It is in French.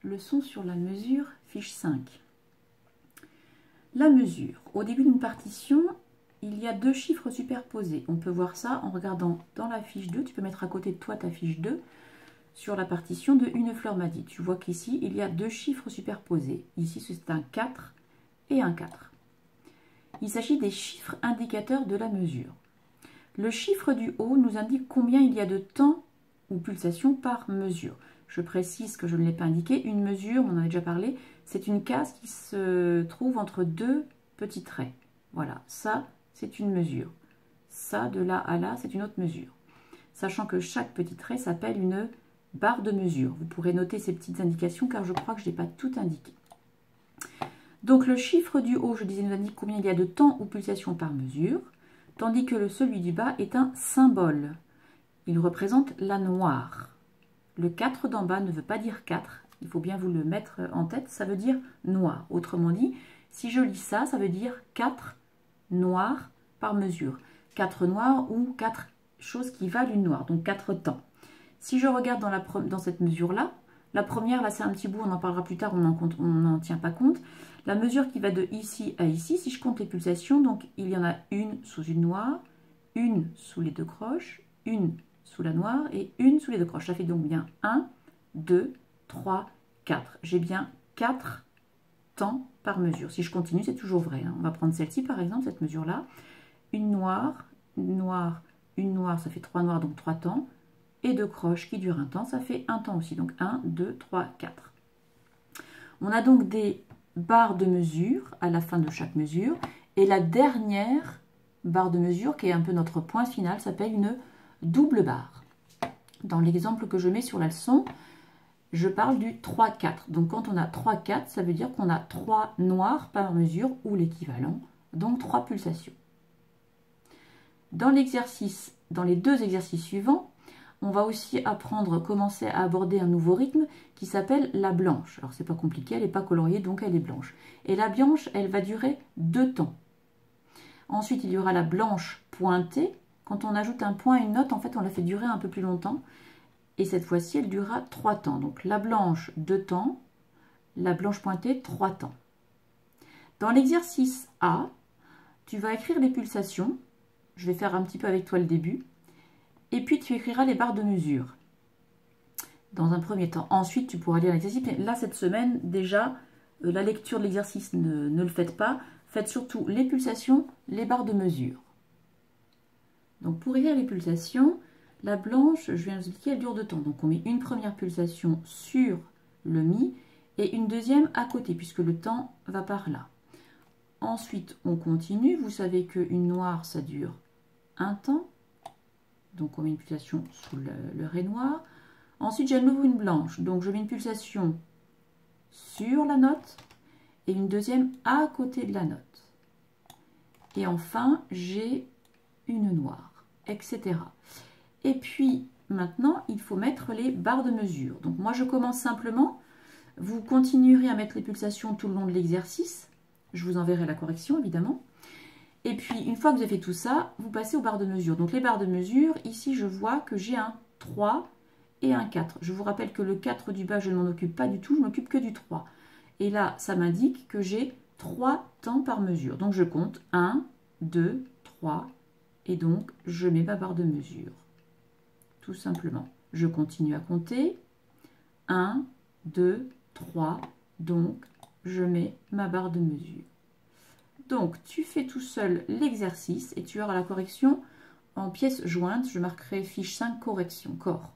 leçon sur la mesure, fiche 5. La mesure. Au début d'une partition, il y a deux chiffres superposés. On peut voir ça en regardant dans la fiche 2. Tu peux mettre à côté de toi ta fiche 2 sur la partition de Une fleur m'a dit. Tu vois qu'ici, il y a deux chiffres superposés. Ici, c'est un 4 et un 4. Il s'agit des chiffres indicateurs de la mesure. Le chiffre du haut nous indique combien il y a de temps ou pulsations par mesure. Je précise que je ne l'ai pas indiqué. Une mesure, on en a déjà parlé, c'est une case qui se trouve entre deux petits traits. Voilà, ça, c'est une mesure. Ça, de là à là, c'est une autre mesure. Sachant que chaque petit trait s'appelle une barre de mesure. Vous pourrez noter ces petites indications car je crois que je n'ai pas tout indiqué. Donc le chiffre du haut, je disais, nous indique combien il y a de temps ou pulsations par mesure, tandis que celui du bas est un symbole. Il représente la noire. Le 4 d'en bas ne veut pas dire 4, il faut bien vous le mettre en tête, ça veut dire noir. Autrement dit, si je lis ça, ça veut dire 4 noirs par mesure. 4 noirs ou 4 choses qui valent une noire, donc 4 temps. Si je regarde dans cette mesure-là, la première, là c'est un petit bout, on en parlera plus tard, on n'en tient pas compte. La mesure qui va de ici à ici, si je compte les pulsations, donc il y en a une sous une noire, une sous les deux croches, une sous la noire et une sous les deux croches. Ça fait donc bien 1, 2, 3, 4. J'ai bien 4 temps par mesure. Si je continue, c'est toujours vrai. On va prendre celle-ci par exemple, cette mesure-là. Une noire, une noire, une noire, ça fait 3 noirs, donc 3 temps. Et deux croches qui durent un temps, ça fait un temps aussi. Donc 1, 2, 3, 4. On a donc des barres de mesure à la fin de chaque mesure. Et la dernière barre de mesure, qui est un peu notre point final, s'appelle une double barre. Dans l'exemple que je mets sur la leçon, je parle du 3-4. Donc quand on a 3-4, ça veut dire qu'on a 3 noirs par mesure ou l'équivalent, donc 3 pulsations. Dans l'exercice, dans les deux exercices suivants, on va aussi commencer à aborder un nouveau rythme qui s'appelle la blanche. Alors c'est pas compliqué, elle n'est pas coloriée, donc elle est blanche. Et la blanche, elle va durer 2 temps. Ensuite, il y aura la blanche pointée. Quand on ajoute un point à une note, en fait, on la fait durer un peu plus longtemps. Et cette fois-ci, elle durera 3 temps. Donc la blanche, 2 temps. La blanche pointée, 3 temps. Dans l'exercice A, tu vas écrire les pulsations. Je vais faire un petit peu avec toi le début. Et puis, tu écriras les barres de mesure. Dans un premier temps. Ensuite, tu pourras lire l'exercice. Mais là, cette semaine, déjà, la lecture de l'exercice, ne le faites pas. Faites surtout les pulsations, les barres de mesure. Donc, pour écrire les pulsations, la blanche, je viens de vous expliquer, elle dure 2 temps. Donc, on met une première pulsation sur le mi et une deuxième à côté, puisque le temps va par là. Ensuite, on continue. Vous savez qu'une noire, ça dure 1 temps. Donc, on met une pulsation sous le ré noir. Ensuite, j'ai à nouveau une blanche. Donc, je mets une pulsation sur la note et une deuxième à côté de la note. Et enfin, j'ai une noire, etc. Et puis, maintenant, il faut mettre les barres de mesure. Donc, moi, je commence simplement. Vous continuerez à mettre les pulsations tout le long de l'exercice. Je vous enverrai la correction, évidemment. Et puis, une fois que vous avez fait tout ça, vous passez aux barres de mesure. Donc, les barres de mesure, ici, je vois que j'ai un 3 et un 4. Je vous rappelle que le 4 du bas, je ne m'en occupe pas du tout, je ne m'occupe que du 3. Et là, ça m'indique que j'ai 3 temps par mesure. Donc, je compte 1, 2, 3, et donc, je mets ma barre de mesure. Tout simplement. Je continue à compter. 1, 2, 3, donc, je mets ma barre de mesure. Donc, tu fais tout seul l'exercice et tu auras la correction en pièces jointes. Je marquerai fiche 5 correction, corps.